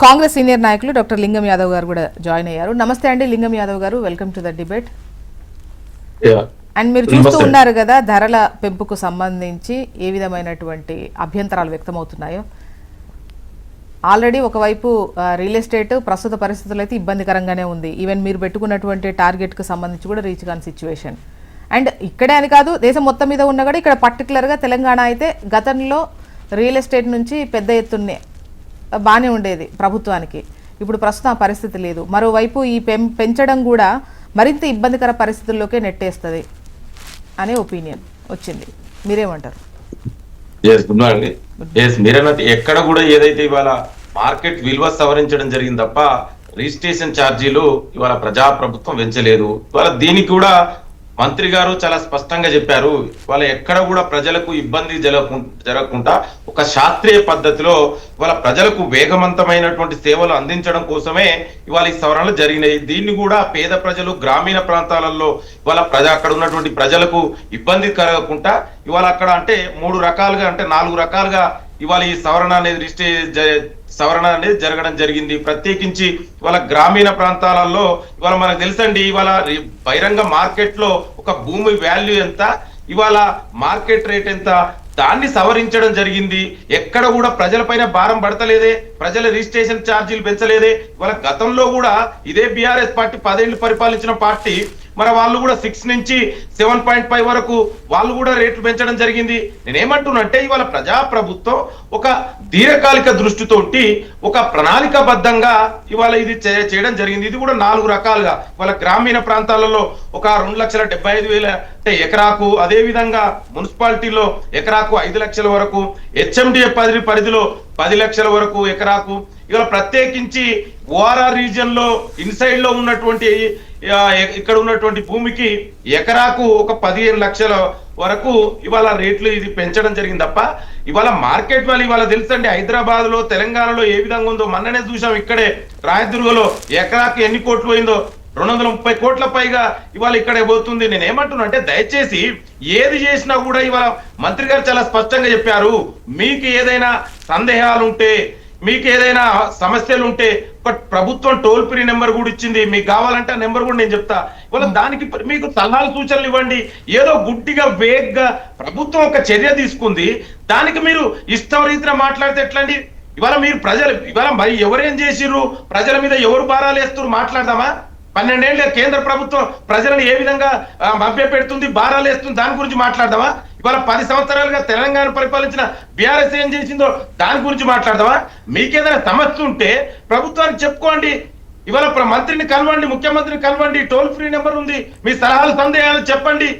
Congress senior నాయకులు doctor లింగం యాదవ్ గారు కూడా జాయిన్ అయ్యారు. నమస్తే అండి లింగం యాదవ్ గారు, welcome to the debate. And మీరు చూస్తూ ఉన్నారు కదా ధరల పెంపుకు సంబంధించి ఏ విధమైనటువంటి అభ్యంతరాలు వ్యక్తమవుతున్నాయో. ఆల్రెడీ ఒకవైపు రియల్ ఎస్టేట్ ప్రస్తుత పరిస్థితులు అయితే ఇబ్బందికరంగానే ఉంది. ఈవెన్ మీరు పెట్టుకున్నటువంటి టార్గెట్కు సంబంధించి కూడా రీచ్ కాని సిచ్యువేషన్. అండ్ ఇక్కడే అని కాదు, దేశం మొత్తం మీద ఉన్నా కూడా ఇక్కడ పర్టికులర్గా తెలంగాణ అయితే గతంలో రియల్ ఎస్టేట్ నుంచి పెద్ద ఎత్తున్నే బాగానే ఉండేది ప్రభుత్వానికి. ఇప్పుడు ప్రస్తుతం ఆ పరిస్థితి లేదు. మరోవైపు ఈ పెంచడం కూడా మరింత ఇబ్బందికర పరిస్థితుల్లోకే నెట్టేస్తుంది అనే ఒపీనియన్ వచ్చింది. మీరేమంటారు? మీరన్నట్టు ఎక్కడ కూడా ఏదైతే ఇవాళ మార్కెట్ విలువ సవరించడం జరిగింది తప్ప రిజిస్ట్రేషన్ ఛార్జీలు ఇవాళ ప్రజాప్రభుత్వం పెంచలేదు. ఇవాళ దీనికి కూడా మంత్రి గారు చాలా స్పష్టంగా చెప్పారు, ఇవాళ ఎక్కడ కూడా ప్రజలకు ఇబ్బంది జరగకుండా ఒక శాస్త్రీయ పద్ధతిలో ఇవాళ ప్రజలకు వేగవంతమైనటువంటి సేవలు అందించడం కోసమే ఇవాళ ఈ సవరణలు జరిగినాయి. దీన్ని కూడా పేద ప్రజలు గ్రామీణ ప్రాంతాలలో ఇవాళ అక్కడ ఉన్నటువంటి ప్రజలకు ఇబ్బంది కలగకుండా ఇవాళ అక్కడ అంటే 3 రకాలుగా అంటే 4 రకాలుగా ఇవాళ ఈ సవరణ అనేది జరగడం జరిగింది. ప్రత్యేకించి ఇవాళ గ్రామీణ ప్రాంతాలలో ఇవాళ మనకు తెలుసండి, ఇవాళ బహిరంగ మార్కెట్ లో ఒక భూమి వాల్యూ ఎంత, ఇవాళ మార్కెట్ రేట్ ఎంత, దాన్ని సవరించడం జరిగింది. ఎక్కడ కూడా ప్రజలపైన భారం పడతలేదే, ప్రజల రిజిస్ట్రేషన్ ఛార్జీలు పెంచలేదే. ఇవాళ గతంలో కూడా ఇదే బీఆర్ఎస్ పార్టీ 10 ఏళ్లు పరిపాలించిన పార్టీ, మరి వాళ్ళు కూడా 6 నుంచి 7.5 వరకు వాళ్ళు కూడా రేట్లు పెంచడం జరిగింది. నేనేమంటున్నంటే ఇవాళ ప్రజాప్రభుత్వం ఒక దీర్ఘకాలిక దృష్టితోటి ఒక ప్రణాళికాబద్ధంగా ఇవాళ ఇది చేయడం జరిగింది. ఇది కూడా 4 రకాలుగా ఇవాళ గ్రామీణ ప్రాంతాలలో ఒక 2,75,000 అంటే ఎకరాకు, అదే విధంగా మున్సిపాలిటీలో ఎకరాకు 5 లక్షల వరకు, హెచ్ఎండిఏ పరిధిలో 10 లక్షల వరకు ఎకరాకు, ఇవాళ ప్రత్యేకించి ఓఆర్ఆర్ రీజియన్ లో ఇన్సైడ్ లో ఉన్నటువంటి ఇక్కడ ఉన్నటువంటి భూమికి ఎకరాకు ఒక 15 లక్షల వరకు ఇవాళ రేట్లు ఇది పెంచడం జరిగింది తప్ప ఇవాళ మార్కెట్ వాల్యూ ఇవాళ తెలుసండి, హైదరాబాద్ లో తెలంగాణలో ఏ విధంగా ఉందో మొన్ననే చూసాం. ఇక్కడే రాయదుర్గలో ఎకరాకు ఎన్ని కోట్లు పోయిందో, 230 కోట్ల పైగా ఇవాళ ఇక్కడే పోతుంది. నేను ఏమంటున్నా అంటే దయచేసి ఏది చేసినా కూడా ఇవాళ మంత్రి గారు చాలా స్పష్టంగా చెప్పారు, మీకు ఏదైనా సందేహాలు ఉంటే, మీకు ఏదైనా సమస్యలు ఉంటే ఒక ప్రభుత్వం టోల్ ఫ్రీ నెంబర్ కూడా ఇచ్చింది, మీకు కావాలంటే ఆ నెంబర్ కూడా నేను చెప్తా. ఇవాళ దానికి మీకు సలహాలు సూచనలు ఇవ్వండి. ఏదో గుడ్డిగా వేగ్గా ప్రభుత్వం ఒక చర్య తీసుకుంది, దానికి మీరు ఇష్టం రీతిగా మాట్లాడితే ఎట్లండి? ఇవాళ మీరు ఇవాళ మరి ఎవరేం చేసిర్రు, ప్రజల మీద ఎవరు భారాలు వేస్తున్నారు మాట్లాడదామా? 12 ఏళ్ళ కేంద్ర ప్రభుత్వం ప్రజలను ఏ విధంగా మభ్య పెడుతుంది, భారాలు వేస్తుంది, దాని గురించి మాట్లాడదామా? ఇవాళ 10 సంవత్సరాలుగా తెలంగాణ పరిపాలించిన బీఆర్ఎస్ ఏం చేసిందో దాని గురించి మాట్లాడదామా? మీకేదైనా సమస్య ఉంటే ప్రభుత్వానికి చెప్పుకోండి. ఇవాళ మంత్రిని కలవండి, ముఖ్యమంత్రిని కలవండి, టోల్ ఫ్రీ నెంబర్ ఉంది, మీ సలహాలు సందేహాలు చెప్పండి.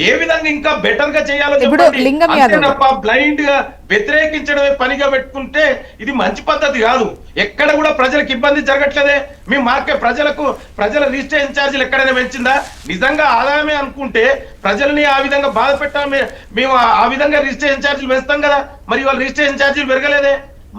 ఏ విధంగా ఇంకా బెటర్ గా చేయాలో తప్ప బ్లైండ్ గా వ్యతిరేకించడమే పనిగా పెట్టుకుంటే ఇది మంచి పద్ధతి కాదు. ఎక్కడ కూడా ప్రజలకు ఇబ్బంది జరగట్లేదే. మీ ప్రజల రిజిస్ట్రేషన్ ఛార్జీలు ఎక్కడైనా పెంచిందా? నిజంగా ఆదాయమే అనుకుంటే ప్రజల్ని ఆ విధంగా బాధ పెట్టాలి. మేము ఆ విధంగా రిజిస్ట్రేషన్ ఛార్జీలు వేస్తాం కదా, మరి వాళ్ళు రిజిస్ట్రేషన్ ఛార్జీలు పెరగలేదే.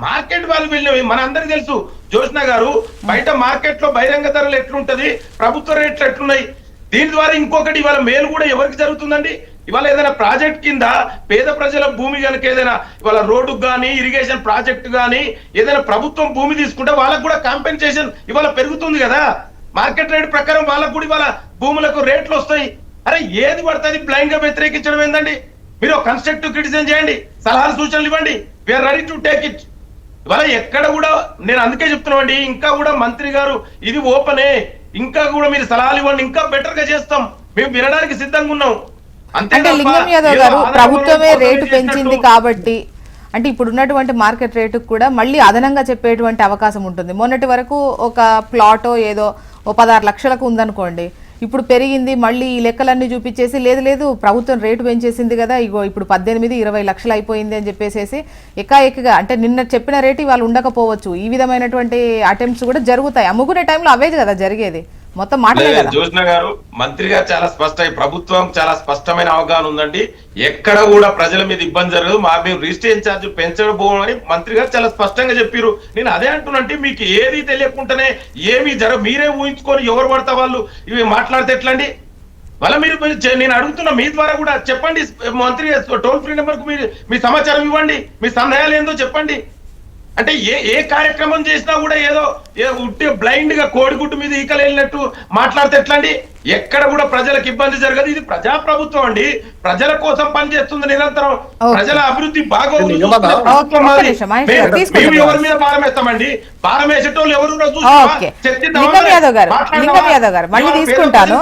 మార్కెట్ వాళ్ళు వెళ్ళినవి మన అందరికి తెలుసు. జ్యోత్స్న గారు, బయట మార్కెట్ లో బహిరంగ ధరలు ఎట్లుంటది, ప్రభుత్వ రేట్లు ఎట్లున్నాయి. దీని ద్వారా ఇంకొకటి ఇవాళ మేలు కూడా ఎవరికి జరుగుతుందండి? ఇవాళ ఏదైనా ప్రాజెక్ట్ కింద పేద ప్రజల భూమి కనుక ఏదైనా ఇవాళ రోడ్డుకు కానీ ఇరిగేషన్ ప్రాజెక్ట్ కానీ ఏదైనా ప్రభుత్వం భూమి తీసుకుంటే వాళ్ళకు కూడా కాంపెన్సేషన్ ఇవాళ పెరుగుతుంది కదా. మార్కెట్ రేట్ ప్రకారం వాళ్ళకు కూడా ఇవాళ భూములకు రేట్లు వస్తాయి. అరే ఏది పడుతుంది బ్లైండ్ గా వ్యతిరేకించడం ఏందండి? మీరు కన్స్ట్రక్టివ్ క్రిటిసిజం చేయండి, సలహాలు సూచనలు ఇవ్వండి, we're ready to take it. ఇవాళ ఎక్కడ కూడా నేను అందుకే చెప్తున్నామండి, ఇంకా కూడా మంత్రి గారు ఇది ఓపెనే, ఇంకా కూడా మీరు సలహాలు ఇవ్వండి, ఇంకా బెటర్ గా చేస్తాం, మేము వినడానికి సిద్ధంగా ఉన్నాం. అంటే లింగం యాదవ్ గారు, ప్రభుత్వమే రేటు పెంచింది కాబట్టి అంటే ఇప్పుడున్నటువంటి మార్కెట్ రేటుకు కూడా మళ్ళీ అదనంగా చెప్పేటువంటి అవకాశం ఉంటుంది. మొన్నటి వరకు ఒక ప్లాటో ఏదో 16 లక్షలకు ఉందనుకోండి, ఇప్పుడు పెరిగింది, మళ్ళీ ఈ లెక్కలన్నీ చూపించేసి లేదు ప్రభుత్వం రేటు పెంచేసింది కదా, ఇగో ఇప్పుడు 18-20 లక్షలు అయిపోయింది అని చెప్పేసి ఎకాఎకిగా అంటే నిన్న చెప్పిన రేటు వాళ్ళు ఉండకపోవచ్చు. ఈ విధమైనటువంటి అటెంప్ట్స్ కూడా జరుగుతాయి. అమ్ముకునే టైంలో అవే కదా జరిగేది. మొత్తం మాట్లాడారు జ్యోత్స్న గారు. మంత్రి గారు చాలా ప్రభుత్వం చాలా స్పష్టమైన అవగాహన ఉందండి. ఎక్కడ కూడా ప్రజల మీద ఇబ్బంది జరగదు, మేము రిజిస్ట్రేషన్ ఛార్జ్ పెంచబోమని మంత్రి గారు చాలా స్పష్టంగా చెప్పారు. నేను అదే అంటున్నాంటే మీకు ఏది తెలియకుండానే ఏమి మీరే ఊహించుకొని ఎవరు పడతా వాళ్ళు ఇవి మాట్లాడితే ఎట్లండి? వాళ్ళ మీరు నేను అడుగుతున్నా మీ ద్వారా కూడా చెప్పండి, మంత్రి టోల్ ఫ్రీ నెంబర్ కు మీ సమాచారం ఇవ్వండి, మీ సందేహాలు ఏందో చెప్పండి. అంటే ఏ కార్యక్రమం చేసినా కూడా ఏదో ఉట్టి బ్లైండ్ గా కోడిగుడ్డు మీద ఈకలు వెళ్ళినట్టు మాట్లాడితే ఎట్లా అండి? ఎక్కడ కూడా ప్రజలకు ఇబ్బంది జరగదు. ఇది ప్రజా ప్రభుత్వం అండి, ప్రజల కోసం పనిచేస్తుంది నిరంతరం. ప్రజల అభివృద్ధి బాగోగులు చూసుకునే ప్రభుత్వం మాది. మేము ఎవరి మీద భారం వేస్తామండి? భారం వేసేటోళ్ళు ఎవరు లింగం యాదవ్ గారు మళ్ళీ తీసుకుంటాను.